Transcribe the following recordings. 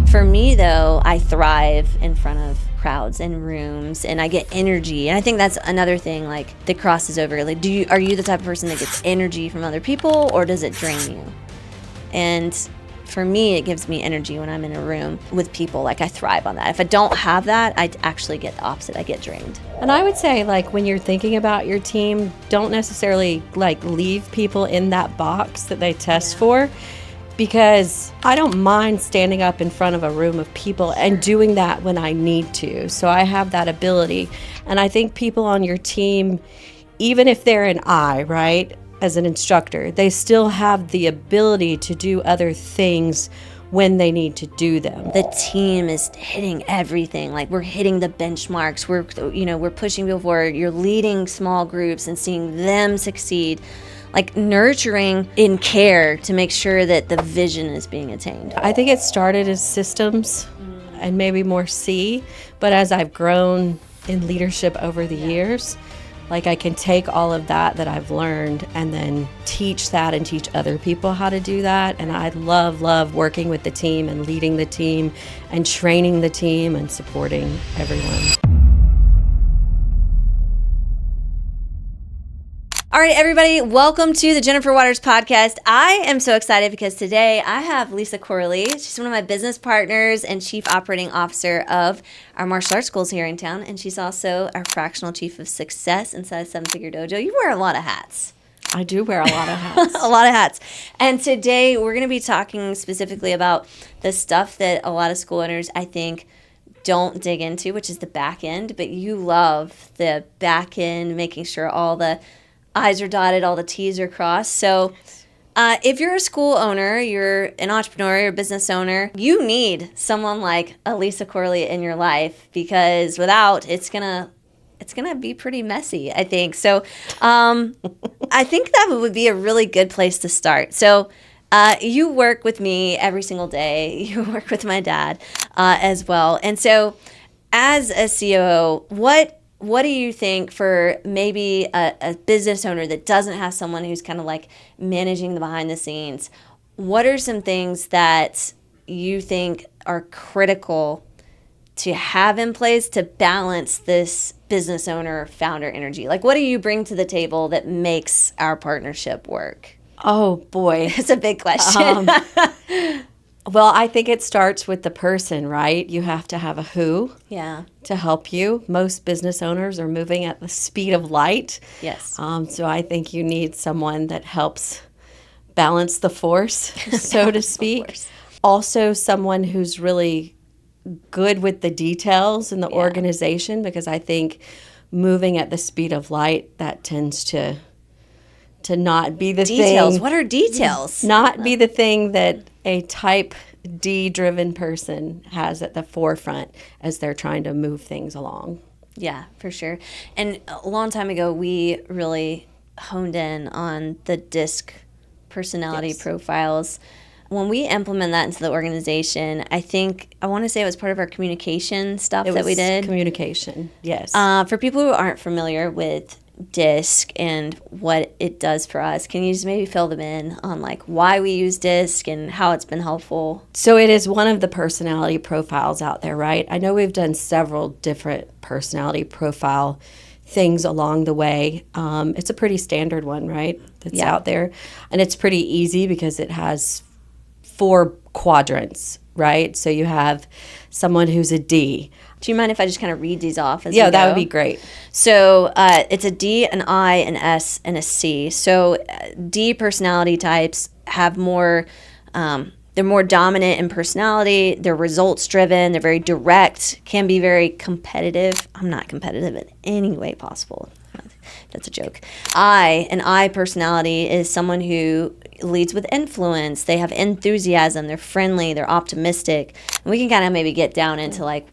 For me, though, I thrive in front of crowds and rooms, and I get energy. And I think that's another thing, like, that crosses over. Like, are you the type of person that gets energy from other people, or does it drain you? And for me, it gives me energy when I'm in a room with people. Like, I thrive on that. If I don't have that, I actually get the opposite. I get drained. And I would say, like, when you're thinking about your team, don't necessarily, like, leave people in that box that they test for. Because I don't mind standing up in front of a room of people and doing that when I need to. So I have that ability. And I think people on your team, even if they're an I, right, as an instructor, they still have the ability to do other things when they need to do them. The team is hitting everything. Like, we're hitting the benchmarks. We're pushing people forward. You're leading small groups and seeing them succeed. Like, nurturing in care to make sure that the vision is being attained. I think it started as systems and maybe more C, but as I've grown in leadership over the years, like, I can take all of that I've learned and then teach that and teach other people how to do that. And I love working with the team and leading the team and training the team and supporting everyone. All right, everybody, welcome to the Jennifer Waters podcast. I am so excited because today I have Lisa Corley. She's one of my business partners and chief operating officer of our martial arts schools here in town. And she's also our fractional chief of success inside Figure Dojo. You wear a lot of hats. I do wear a lot of hats. A lot of hats. And today we're going to be talking specifically about the stuff that a lot of school owners, I think, don't dig into, which is the back end. But you love the back end, making sure all the I's are dotted, all the T's are crossed. So if you're a school owner, you're an entrepreneur, you're a business owner, you need someone like a Lisa Corley in your life, because without, it's gonna be pretty messy, I think. So I think that would be a really good place to start. So you work with me every single day. You work with my dad as well. And so as a COO, what do you think for maybe a business owner that doesn't have someone who's kind of like managing the behind the scenes? What are some things that you think are critical to have in place to balance this business owner founder energy? Like, what do you bring to the table that makes our partnership work? Oh, boy. It's a big question. Well, I think it starts with the person, right? You have to have a who to help you. Most business owners are moving at the speed of light. Yes. So I think you need someone that helps balance the force, so to speak. Also, someone who's really good with the details in the organization, because I think moving at the speed of light, that tends to not be the details. thing. What are details? Not be the thing that a type D-driven person has at the forefront as they're trying to move things along. Yeah, for sure. And a long time ago, we really honed in on the DISC personality profiles. When we implement that into the organization, I want to say it was part of our communication stuff that we did. Communication, yes. For people who aren't familiar with DISC and what it does for us, can you just maybe fill them in on like why we use DISC and how it's been helpful? So it is one of the personality profiles out there, right? I know we've done several different personality profile things along the way. It's a pretty standard one, right? That's out there. And it's pretty easy because it has 4 quadrants, right? So you have someone who's a D. Do you mind if I just kind of read these off as that would be great. So it's a D, an I, an S, and a C. So D personality types have more, they're more dominant in personality. They're results driven. They're very direct, can be very competitive. I'm not competitive in any way possible. That's a joke. An I personality is someone who leads with influence. They have enthusiasm. They're friendly. They're optimistic. And we can kind of maybe get down into like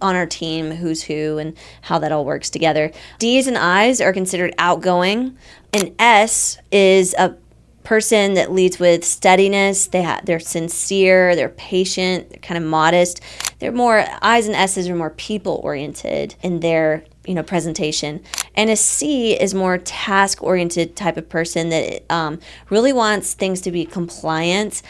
on our team who's who and how that all works together. D's and I's are considered outgoing. An S is a person that leads with steadiness. They're sincere, they're patient, they're kind of modest. They're more, I's and S's are more people oriented in their presentation. And a C is more task oriented type of person that really wants things to be compliant,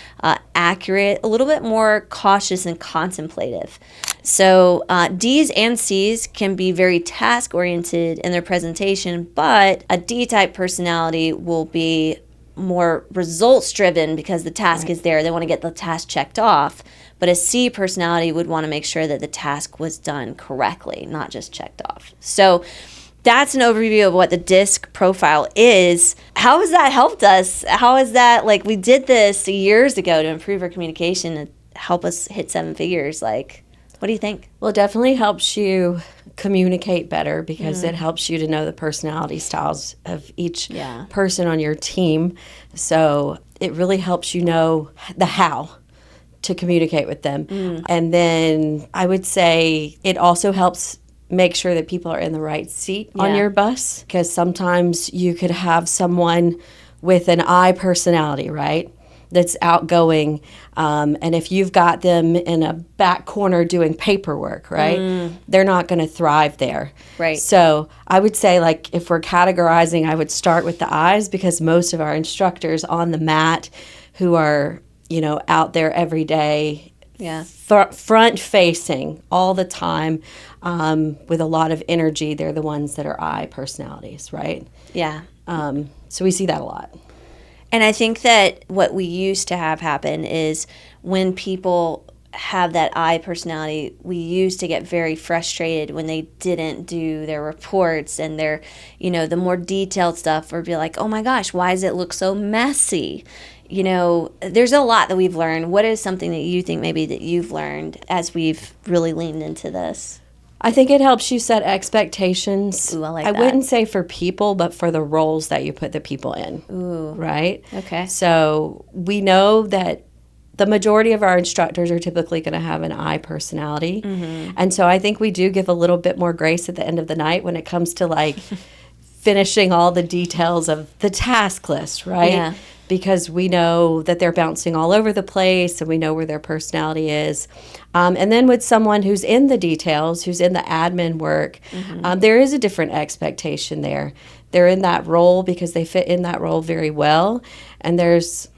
accurate, a little bit more cautious and contemplative. So D's and C's can be very task oriented in their presentation, but a D type personality will be more results driven because the task is there. They want to get the task checked off. But a C personality would want to make sure that the task was done correctly, not just checked off. So that's an overview of what the DISC profile is. How has that helped us? How is that, like, we did this years ago to improve our communication and help us hit 7 figures. Like, what do you think? Well, it definitely helps you communicate better because it helps you to know the personality styles of each person on your team. So it really helps you know the how to communicate with them. And then I would say it also helps make sure that people are in the right seat on your bus, because sometimes you could have someone with an I personality, right, that's outgoing, and if you've got them in a back corner doing paperwork, right, they're not going to thrive there. Right. So I would say, like, if we're categorizing, I would start with the I's, because most of our instructors on the mat who are out there every day, front facing all the time, with a lot of energy, they're the ones that are I personalities, right? Yeah. So we see that a lot. And I think that what we used to have happen is when people have that I personality, we used to get very frustrated when they didn't do their reports and their, the more detailed stuff, or be like, oh my gosh, why does it look so messy? There's a lot that we've learned. What is something that you think maybe that you've learned as we've really leaned into this? I think it helps you set expectations. Ooh, I like that. I wouldn't say for people, but for the roles that you put the people in. Ooh. Right? Okay. So we know that the majority of our instructors are typically going to have an I personality. And so I think we do give a little bit more grace at the end of the night when it comes to, like, finishing all the details of the task list, right? Yeah. Because we know that they're bouncing all over the place and we know where their personality is. And then with someone who's in the details, who's in the admin work, there is a different expectation there. They're in that role because they fit in that role very well. And there's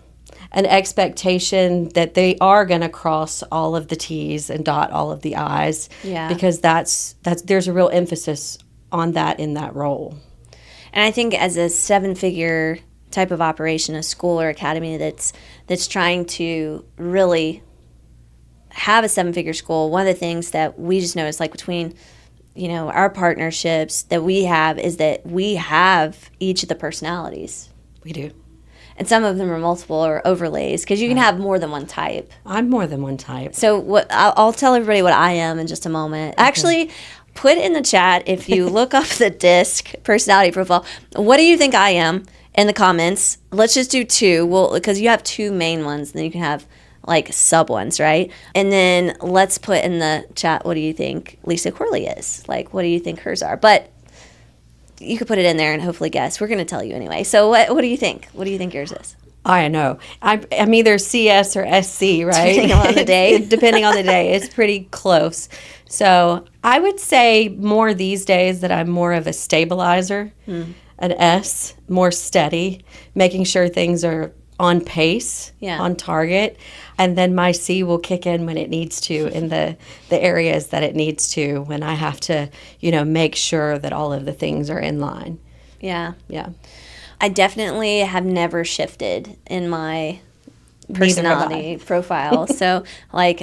an expectation that they are going to cross all of the T's and dot all of the I's. Yeah. Because that's there's a real emphasis on that in that role. And I think as a 7-figure type of operation, a school or academy that's trying to really have a 7-figure school, one of the things that we just noticed, like, between our partnerships that we have, is that we have each of the personalities. We do. And some of them are multiple or overlays, because you can have more than one type. I'm more than one type. So I'll tell everybody what I am in just a moment. Okay. Actually, put in the chat, if you look up the DISC personality profile, what do you think I am in the comments? Let's just do 2. Because you have 2 main ones, and then you can have, like, sub ones, right? And then let's put in the chat, what do you think Lisa Corley is? Like, what do you think hers are? But you could put it in there and hopefully guess. We're going to tell you anyway. So what do you think? What do you think yours is? I know. I'm either CS or SC, right? Depending on the day. Depending on the day. It's pretty close. So I would say more these days that I'm more of a stabilizer, an S, more steady, making sure things are on pace, on target. And then my C will kick in when it needs to, in the areas that it needs to, when I have to, make sure that all of the things are in line. Yeah. Yeah. I definitely have never shifted in my personality profile. So, like,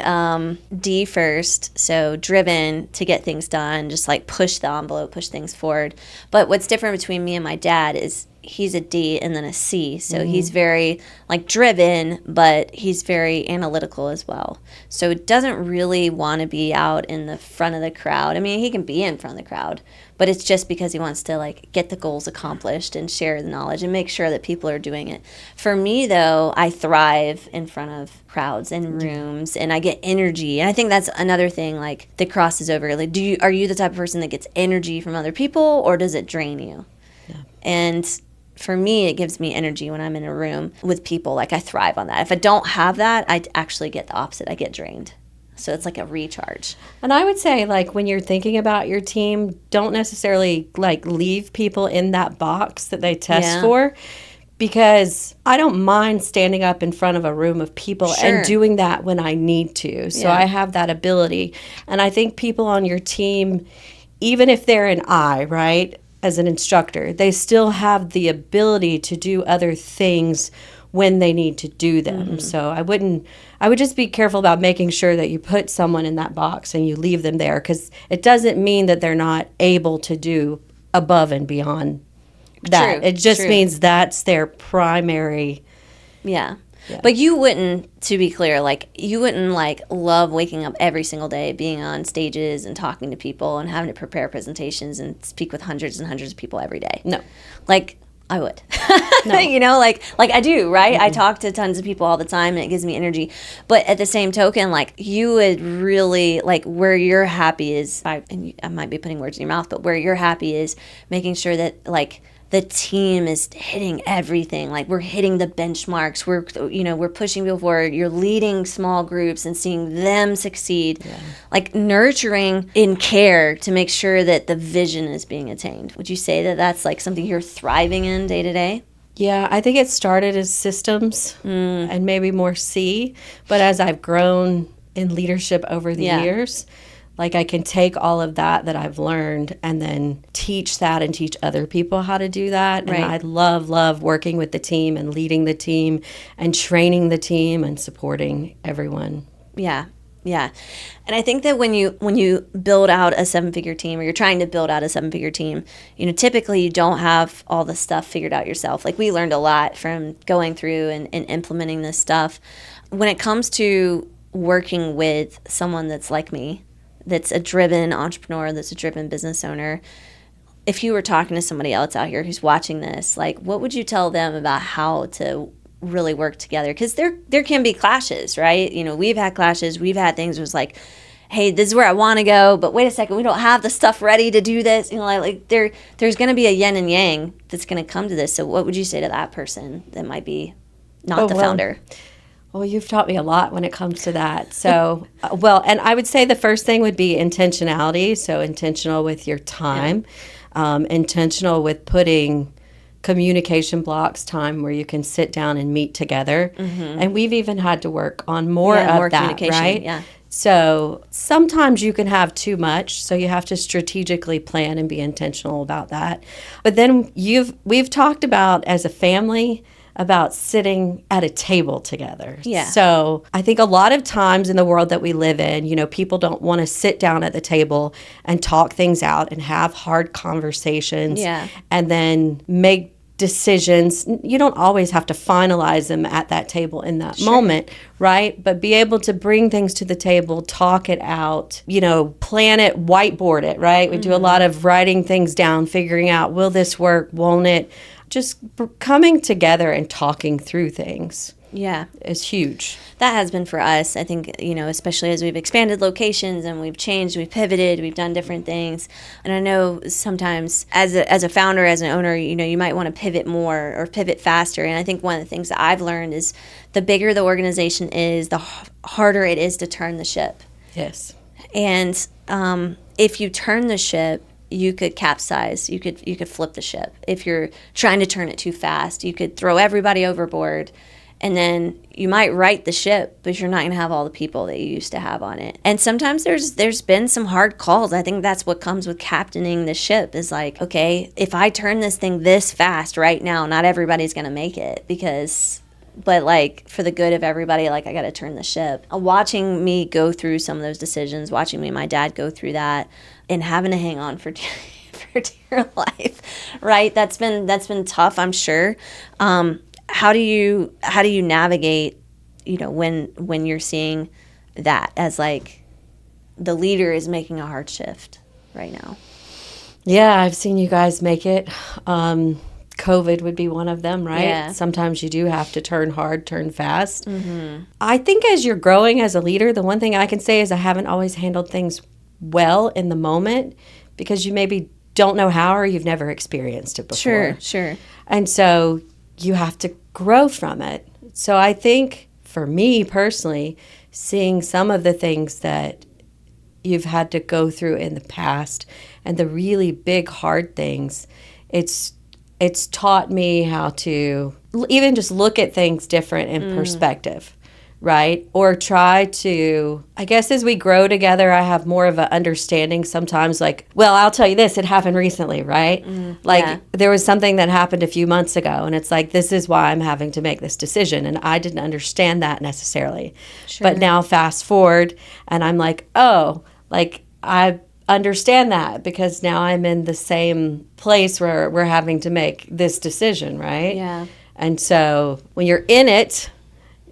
D first, so driven to get things done, just like push the envelope, push things forward. But what's different between me and my dad is he's a D and then a C. So he's very, like, driven, but he's very analytical as well. So doesn't really want to be out in the front of the crowd. I mean, he can be in front of the crowd, but it's just because he wants to, like, get the goals accomplished and share the knowledge and make sure that people are doing it. For me, though, I thrive in front of crowds and rooms, and I get energy. And I think that's another thing, like, that crosses over. Like, are you the type of person that gets energy from other people, or does it drain you? Yeah. And for me, it gives me energy when I'm in a room with people. Like I thrive on that. If I don't have that, I actually get the opposite. I get drained. So it's like a recharge. And I would say, like, when you're thinking about your team, don't necessarily, like, leave people in that box that they test for, because I don't mind standing up in front of a room of people and doing that when I need to. So I have that ability. And I think people on your team, even if they're an I, right, as an instructor, they still have the ability to do other things when they need to do them. So I would just be careful about making sure that you put someone in that box and you leave them there, because it doesn't mean that they're not able to do above and beyond that. It just means that's their primary. Yeah. But you wouldn't, to be clear, like you wouldn't like love waking up every single day, being on stages and talking to people and having to prepare presentations and speak with hundreds and hundreds of people every day. No. Like I would, you know, like I do, right? I talk to tons of people all the time and it gives me energy. But at the same token, like you would really, like where you're happy is, and I might be putting words in your mouth, but where you're happy is making sure that like the team is hitting everything. Like we're hitting the benchmarks. We're pushing people forward. You're leading small groups and seeing them succeed. Yeah. Like nurturing in care to make sure that the vision is being attained. Would you say that that's like something you're thriving in day to day? Yeah, I think it started as systems and maybe more C. But as I've grown in leadership over the years, like I can take all of that I've learned and then teach that and teach other people how to do that. And I love working with the team and leading the team and training the team and supporting everyone. Yeah. Yeah. And I think that when you build out a 7-figure team, or you're trying to build out a 7-figure team, you know, typically you don't have all the stuff figured out yourself. Like we learned a lot from going through and implementing this stuff. When it comes to working with someone that's like me, that's a driven entrepreneur, that's a driven business owner, if you were talking to somebody else out here who's watching this, like what would you tell them about how to really work together? Because there can be clashes, right? You know, we've had clashes, we've had things where it's like, hey, this is where I want to go, but wait a second, we don't have the stuff ready to do this. You know, like there's going to be a yin and yang that's going to come to this. So what would you say to that person that might be not the founder? Well, you've taught me a lot when it comes to that. So, and I would say the first thing would be intentionality. So intentional with your time, intentional with putting communication blocks, time where you can sit down and meet together. And we've even had to work on more of that, right? Yeah. So sometimes you can have too much, so you have to strategically plan and be intentional about that. But then we've talked about as a family about sitting at a table together. Yeah. So I think a lot of times in the world that we live in, you know, people don't want to sit down at the table and talk things out and have hard conversations and then make decisions. You don't always have to finalize them at that table in that moment, right? But be able to bring things to the table, talk it out, you know, plan it, whiteboard it, right? We do a lot of writing things down, figuring out, will this work, won't it? Just coming together and talking through things is huge. That has been for us. I think, you know, especially as we've expanded locations and we've changed, we've pivoted, we've done different things. And I know sometimes as a founder, as an owner, you know, you might want to pivot more or pivot faster. And I think one of the things that I've learned is the bigger the organization is, the harder it is to turn the ship. Yes. And if you turn the ship, you could capsize, you could flip the ship. If you're trying to turn it too fast, you could throw everybody overboard, and then you might right the ship, but you're not going to have all the people that you used to have on it. And sometimes there's been some hard calls. I think that's what comes with captaining the ship, is like, okay, if I turn this thing this fast right now, not everybody's going to make it, but like for the good of everybody, like I got to turn the ship. Watching me go through some of those decisions, watching me and my dad go through that, and having to hang on for dear life, right? That's been tough, I'm sure. How do you navigate, you know, when you're seeing that as like the leader is making a hard shift right now? Yeah, I've seen you guys make it. COVID would be one of them, right? Yeah. Sometimes you do have to turn hard, turn fast. I think as you're growing as a leader, the one thing I can say is I haven't always handled things well in the moment, because you maybe don't know how or you've never experienced it before. Sure. And so you have to grow from it. So I think for me personally, seeing some of the things that you've had to go through in the past and the really big hard things, it's taught me how to even just look at things different in perspective, right? Or try to, I guess as we grow together, I have more of an understanding sometimes, like, well, I'll tell you this, it happened recently, right? There was something that happened a few months ago, and it's like, this is why I'm having to make this decision. And I didn't understand that necessarily. Sure. But now fast forward, and I'm like, oh, like, I understand that because now I'm in the same place where we're having to make this decision, right? Yeah. And so when you're in it,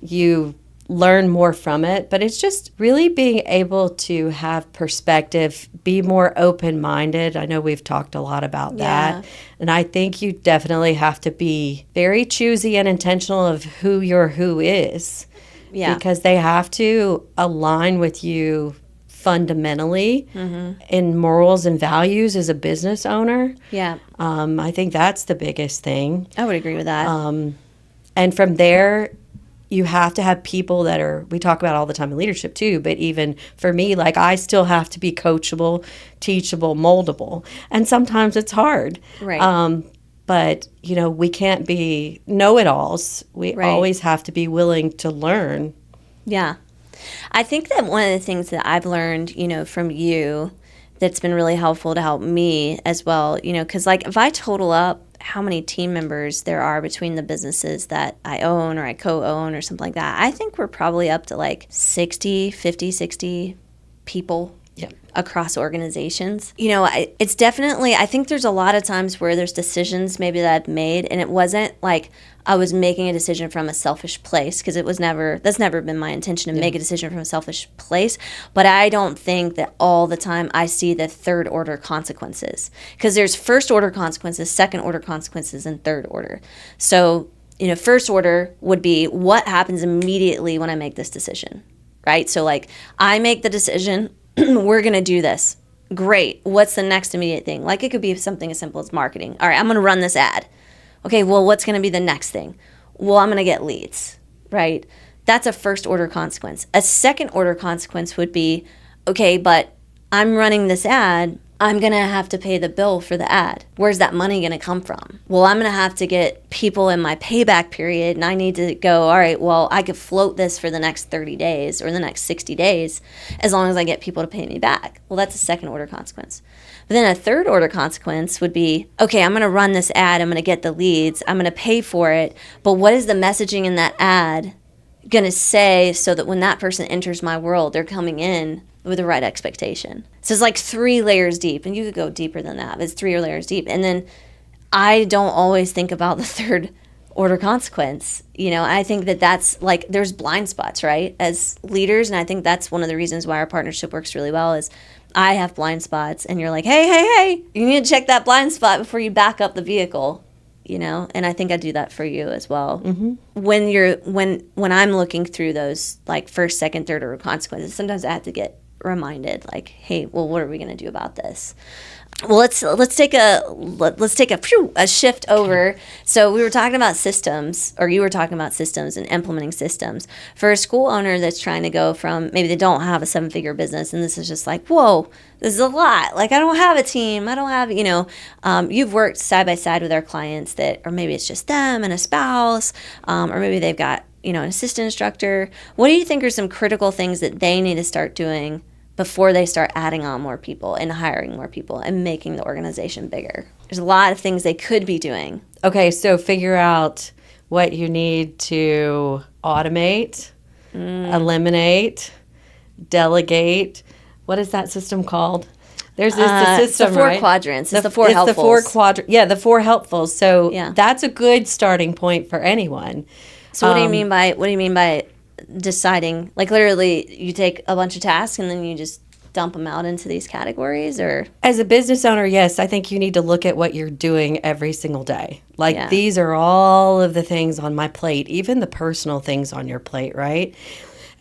you learn more from it, but it's just really being able to have perspective, be more open-minded. I know we've talked a lot about that. And I think you definitely have to be very choosy and intentional of who your who is. Yeah. Because they have to align with you fundamentally in morals and values as a business owner. Yeah. I think that's the biggest thing. I would agree with that. And from there, you have to have people that are, we talk about all the time in leadership too, but even for me, like I still have to be coachable, teachable, moldable. And sometimes it's hard. Right. But, you know, we can't be know-it-alls. We Right. always have to be willing to learn. Yeah. I think that one of the things that I've learned, you know, from you that's been really helpful to help me as well, you know, because like if I total up how many team members there are between the businesses that I own or I co-own or something like that, I think we're probably up to like 60 people across organizations. You know, it's definitely, I think there's a lot of times where there's decisions maybe that I've made and it wasn't like I was making a decision from a selfish place, because that's never been my intention to make a decision from a selfish place. But I don't think that all the time I see the third order consequences, because there's first order consequences, second order consequences, and third order. So, you know, first order would be what happens immediately when I make this decision, right? So like I make the decision, we're going to do this. Great. What's the next immediate thing? Like it could be something as simple as marketing. All right, I'm going to run this ad. Okay, well, what's going to be the next thing? Well, I'm going to get leads, right? That's a first order consequence. A second order consequence would be, okay, but I'm running this ad. I'm going to have to pay the bill for the ad. Where's that money going to come from? Well, I'm going to have to get people in my payback period, and I need to go, all right, well, I could float this for the next 30 days or the next 60 days as long as I get people to pay me back. Well, that's a second order consequence. But then a third order consequence would be, okay, I'm going to run this ad. I'm going to get the leads. I'm going to pay for it. But what is the messaging in that ad going to say so that when that person enters my world, they're coming in with the right expectation? So it's like 3 layers deep, and you could go deeper than that, but it's 3 layers deep. And then I don't always think about the third order consequence. You know, I think that that's like, there's blind spots, right, as leaders. And I think that's one of the reasons why our partnership works really well is I have blind spots, and you're like, hey, you need to check that blind spot before you back up the vehicle, you know? And I think I do that for you as well. Mm-hmm. When I'm looking through those like first, second, third order consequences, sometimes I have to get reminded, like, hey, well, what are we going to do about this? Well, let's take a shift over. So we were talking about systems, or you were talking about systems and implementing systems for a school owner that's trying to go from, maybe they don't have a 7-figure business, and this is just like, whoa, this is a lot. Like I don't have a team. I don't have, you know, you've worked side by side with our clients that, or maybe it's just them and a spouse, or maybe they've got, you know, an assistant instructor. What do you think are some critical things that they need to start doing before they start adding on more people and hiring more people and making the organization bigger? There's a lot of things they could be doing. Okay, so figure out what you need to automate, eliminate, delegate. What is that system called? There's the system, it's the 4 right? quadrants. It's the 4 helpfuls. It's the 4 quadrants. Yeah, the 4 helpfuls. So Yeah. that's a good starting point for anyone. So what do you mean by deciding, like literally you take a bunch of tasks and then you just dump them out into these categories? Or as a business owner, yes, I think you need to look at what you're doing every single day. Like Yeah. these are all of the things on my plate, even the personal things on your plate, right?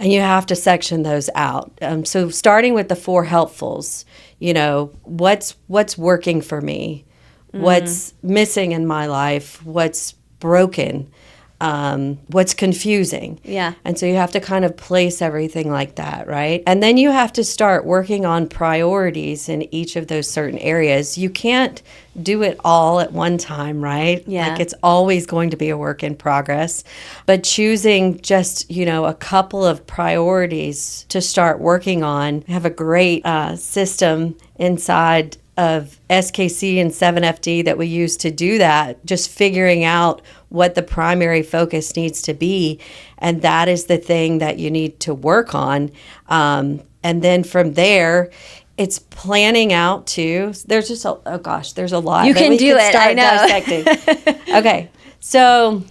And you have to section those out. So starting with the 4 helpfuls, what's working for me? What's missing in my life? What's broken? What's confusing? Yeah. And so you have to kind of place everything like that, right? And then you have to start working on priorities in each of those certain areas. You can't do it all at one time, right? Yeah. Like it's always going to be a work in progress. But choosing just, a couple of priorities to start working on. We have a great system inside of SKC and 7FD that we use to do that, just figuring out what the primary focus needs to be. And that is the thing that you need to work on. And then from there, it's planning out too. There's just, there's a lot. You can do it, I know. Dissecting. Okay, so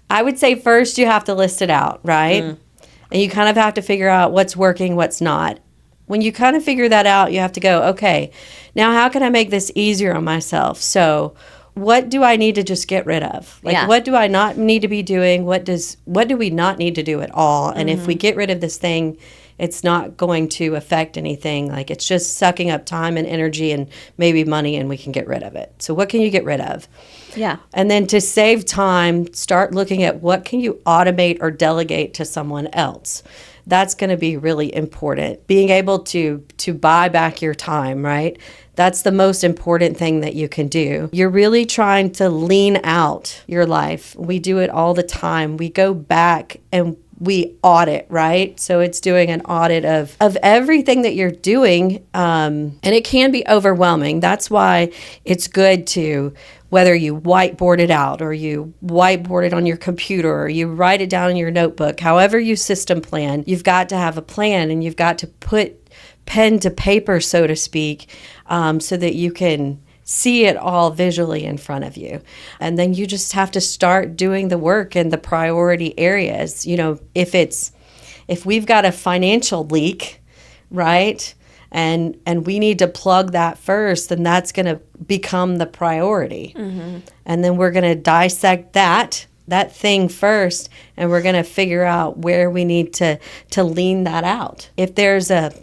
I would say first you have to list it out, right? And you kind of have to figure out what's working, what's not. When you kind of figure that out, you have to go, okay, now how can I make this easier on myself? So what do I need to just get rid of? What do I not need to be doing? What do we not need to do at all? And if we get rid of this thing, it's not going to affect anything. Like it's just sucking up time and energy and maybe money, and we can get rid of it. So what can you get rid of? Yeah. And then to save time, start looking at what can you automate or delegate to someone else. That's going to be really important. Being able to buy back your time, right? That's the most important thing that you can do. You're really trying to lean out your life. We do it all the time. We go back and we audit, right? So it's doing an audit of everything that you're doing, and it can be overwhelming. That's why it's good to, whether you whiteboard it out or you whiteboard it on your computer or you write it down in your notebook, however you system plan, you've got to have a plan and you've got to put pen to paper, so to speak, so that you can see it all visually in front of you. And then you just have to start doing the work in the priority areas. If we've got a financial leak, right? And we need to plug that first, then that's going to become the priority. And then we're going to dissect that thing first, and we're going to figure out where we need to lean that out. If there's a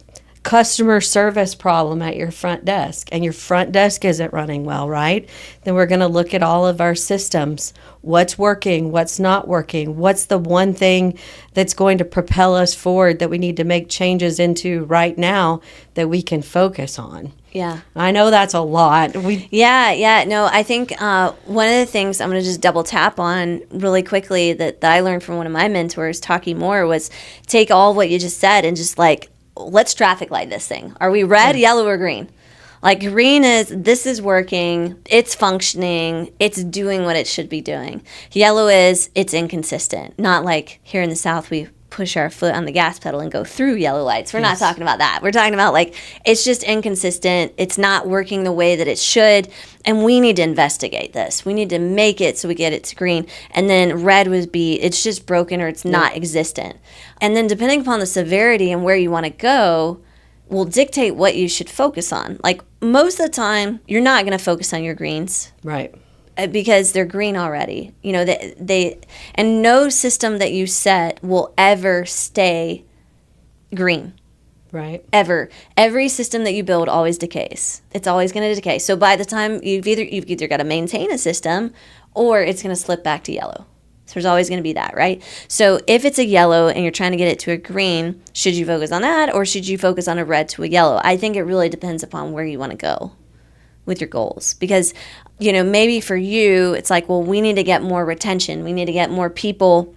customer service problem at your front desk and your front desk isn't running well, right? Then we're going to look at all of our systems. What's working? What's not working? What's the one thing that's going to propel us forward that we need to make changes into right now that we can focus on? Yeah. I know that's a lot. Yeah. No, I think one of the things I'm going to just double tap on really quickly that I learned from one of my mentors, Taki Moore, was take all what you just said and just let's traffic light this thing. Are we red, yellow, or green? Like green is, this is working, it's functioning, it's doing what it should be doing. Yellow is, it's inconsistent. Not like here in the South, we push our foot on the gas pedal and go through yellow lights. We're not talking about that. We're talking about it's just inconsistent. It's not working the way that it should. And we need to investigate this. We need to make it so we get it to green. And then red would be, it's just broken or it's not existent. And then depending upon the severity and where you want to go will dictate what you should focus on. Like most of the time, you're not going to focus on your greens. Right. Because they're green already. And no system that you set will ever stay green. Right. Ever. Every system that you build always decays. It's always going to decay. So by the time you've either got to maintain a system or it's going to slip back to yellow. So there's always going to be that, right? So if it's a yellow and you're trying to get it to a green, should you focus on that or should you focus on a red to a yellow? I think it really depends upon where you want to go with your goals. Because, maybe for you, it's like, well, we need to get more retention. We need to get more people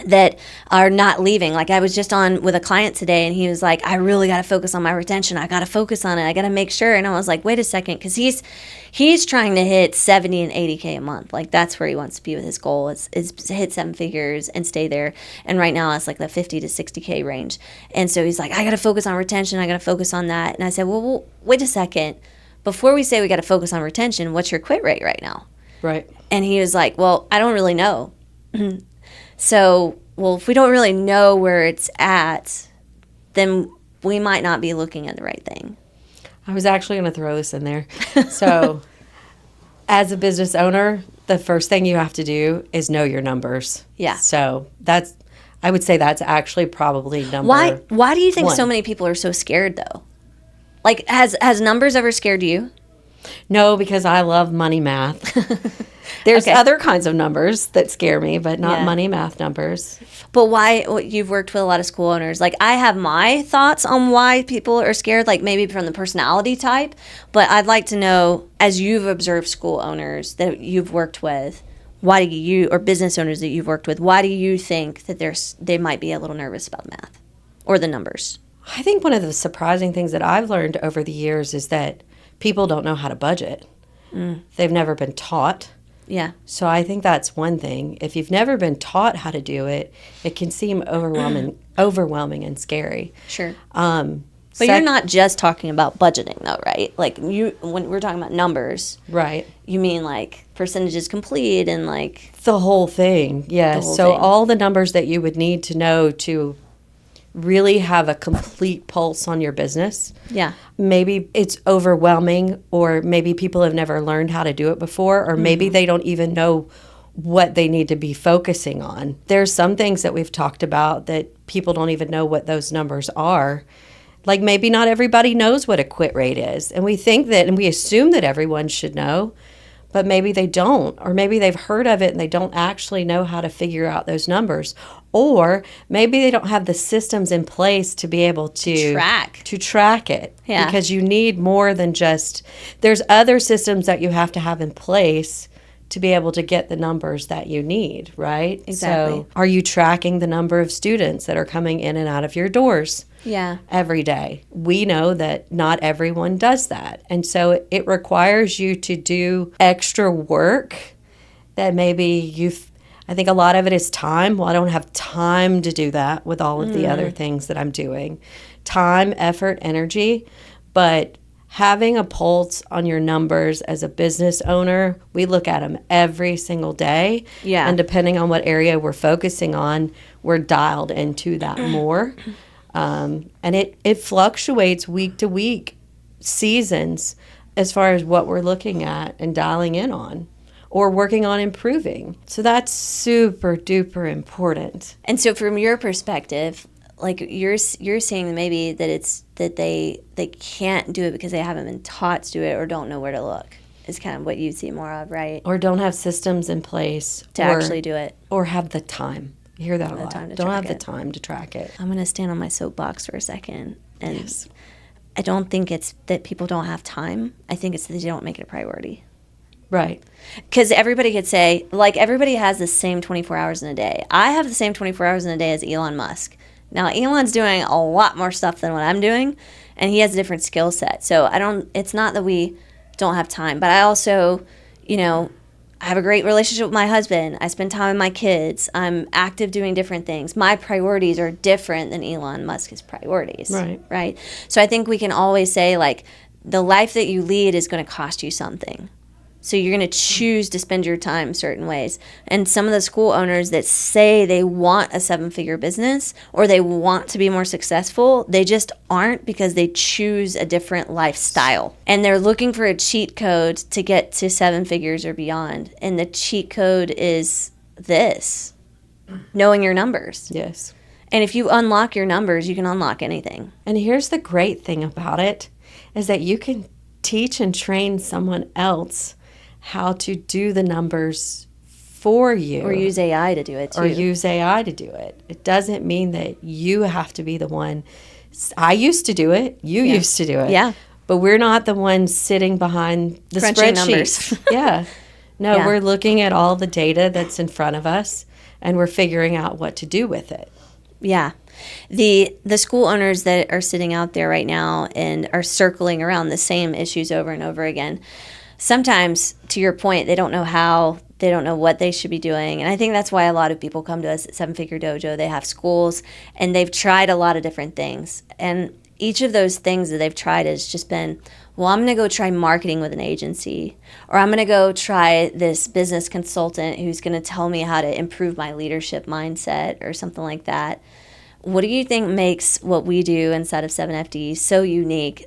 that are not leaving. Like I was just on with a client today and he was like, I really got to focus on my retention. I got to focus on it. I got to make sure. And I was like, wait a second. Because he's trying to hit 70 and 80K a month. Like that's where he wants to be with his goal is to hit 7 figures and stay there. And right now it's like the 50 to 60K range. And so he's like, I got to focus on retention. I got to focus on that. And I said, well, wait a second. Before we say we got to focus on retention, what's your quit rate right now? Right. And he was like, well, I don't really know. So, if we don't really know where it's at, then we might not be looking at the right thing. I was actually going to throw this in there. So, as a business owner, the first thing you have to do is know your numbers. Yeah. So, I would say that's actually probably number Why do you think so one. many people are so scared though? Like has numbers ever scared you? No, because I love money math. There's Okay. other kinds of numbers that scare me, but not Yeah. money math numbers. But why? You've worked with a lot of school owners. Like I have my thoughts on why people are scared, like maybe from the personality type. But I'd like to know, as you've observed school owners that you've worked with, why do you, or business owners that you've worked with, why do you think that they might be a little nervous about math or the numbers? I think one of the surprising things that I've learned over the years is that people don't know how to budget. They've never been taught. Yeah. So I think that's one thing. If you've never been taught how to do it, it can seem overwhelming and scary. Sure. But you're not just talking about budgeting, though, right? Like when we're talking about numbers, right. you mean like percentages complete and like The whole thing, yes. whole So thing. all the numbers that you would need to know to really have a complete pulse on your business. yeah, Maybe it's overwhelming, or maybe people have never learned how to do it before, or maybe they don't even know what they need to be focusing on. There's some things that we've talked about that people don't even know what those numbers are. Like maybe not everybody knows what a quit rate is. And we think that, and we assume that everyone should know, but maybe they don't. Or maybe they've heard of it and they don't actually know how to figure out those numbers. Or maybe they don't have the systems in place to be able to track it. Yeah. Because you need more than just, there's other systems that you have to have in place to be able to get the numbers that you need, right? Exactly. So are you tracking the number of students that are coming in and out of your doors yeah, every day? We know that not everyone does that. And so it requires you to do extra work that maybe I think a lot of it is time. Well, I don't have time to do that with all of the other things that I'm doing. Time, effort, energy, but having a pulse on your numbers as a business owner, we look at them every single day. Yeah. And depending on what area we're focusing on, we're dialed into that more. And it fluctuates week to week, seasons, as far as what we're looking at and dialing in on or working on improving. So that's super duper important. And so from your perspective, like you're seeing maybe that it's that they can't do it because they haven't been taught to do it or don't know where to look is kind of what you see more of, right? Or don't have systems in place To actually do it. or have the time. You hear that a lot. time to Don't track have the it. time to track it. I'm going to stand on my soapbox for a second. And Yes. I don't think it's that people don't have time. I think it's that they don't make it a priority. Right. Because everybody could say, like, everybody has the same 24 hours in a day. I have the same 24 hours in a day as Elon Musk. Now, Elon's doing a lot more stuff than what I'm doing, and he has a different skill set. So it's not that we don't have time, but I also, I have a great relationship with my husband. I spend time with my kids. I'm active doing different things. My priorities are different than Elon Musk's priorities. Right. Right. So I think we can always say, like, the life that you lead is going to cost you something. So you're going to choose to spend your time certain ways. And some of the school owners that say they want a 7-figure business or they want to be more successful, they just aren't because they choose a different lifestyle. And they're looking for a cheat code to get to 7 figures or beyond. And the cheat code is this: knowing your numbers. Yes. And if you unlock your numbers, you can unlock anything. And here's the great thing about it is that you can teach and train someone else how to do the numbers for you. Or use AI to do it too. Or use AI to do it. It doesn't mean that you have to be the one. I used to do it. You used to do it. Yeah. But we're not the ones sitting behind the Crunching spreadsheets. numbers. Yeah. No, Yeah. we're looking at all the data that's in front of us, and we're figuring out what to do with it. Yeah. The school owners that are sitting out there right now and are circling around the same issues over and over again, sometimes, to your point, they don't know how, they don't know what they should be doing. And I think that's why a lot of people come to us at 7-Figure Dojo. They have schools and they've tried a lot of different things. And each of those things that they've tried has just been, well, I'm going to go try marketing with an agency, or I'm going to go try this business consultant who's going to tell me how to improve my leadership mindset or something like that. What do you think makes what we do inside of 7FD so unique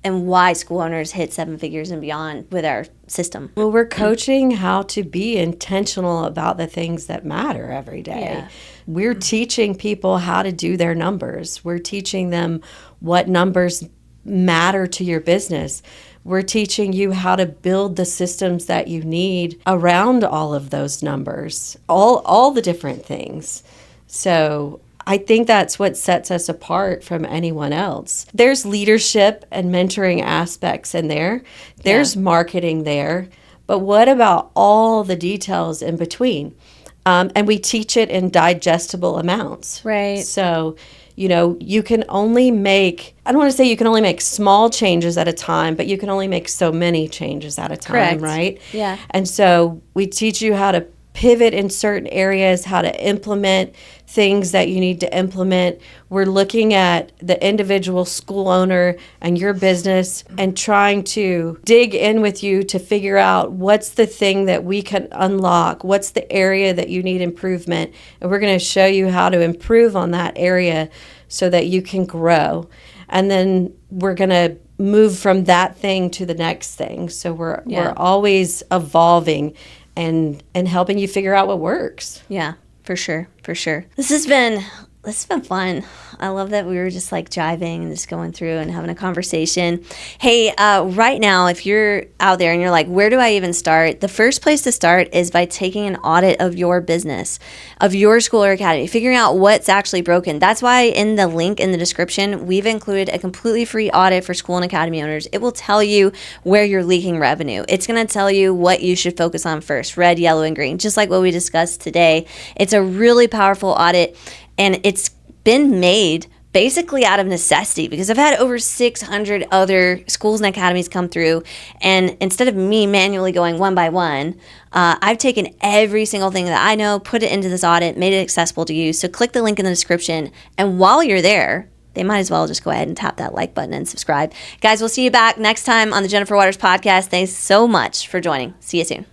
and why school owners hit 7 figures and beyond with our system. Well, we're coaching how to be intentional about the things that matter every day. Yeah. We're teaching people how to do their numbers. We're teaching them what numbers matter to your business. We're teaching you how to build the systems that you need around all of those numbers, all the different things. So I think that's what sets us apart from anyone else. There's leadership and mentoring aspects in there. There's marketing there. But what about all the details in between? And we teach it in digestible amounts. Right. So, you can only make, I don't want to say you can only make small changes at a time, but you can only make so many changes at a time, Correct. right? Yeah. And so we teach you how to pivot in certain areas, how to implement things that you need to implement. We're looking at the individual school owner and your business and trying to dig in with you to figure out what's the thing that we can unlock, what's the area that you need improvement, and we're going to show you how to improve on that area so that you can grow. And then we're going to move from that thing to the next thing. So we're always evolving and helping you figure out what works. Yeah, for sure. This has been fun. I love that we were just like jiving and just going through and having a conversation. Hey, right now, if you're out there and you're like, where do I even start? The first place to start is by taking an audit of your business, of your school or academy, figuring out what's actually broken. That's why in the link in the description, we've included a completely free audit for school and academy owners. It will tell you where you're leaking revenue. It's going to tell you what you should focus on first, red, yellow, and green, just like what we discussed today. It's a really powerful audit, and it's been made basically out of necessity because I've had over 600 other schools and academies come through, and instead of me manually going one by one, I've taken every single thing that I know, put it into this audit, made it accessible to you. So click the link in the description, and while you're there, they might as well just go ahead and tap that like button and subscribe. Guys, we'll see you back next time on the Jennifer Waters podcast. Thanks so much for joining. See you soon.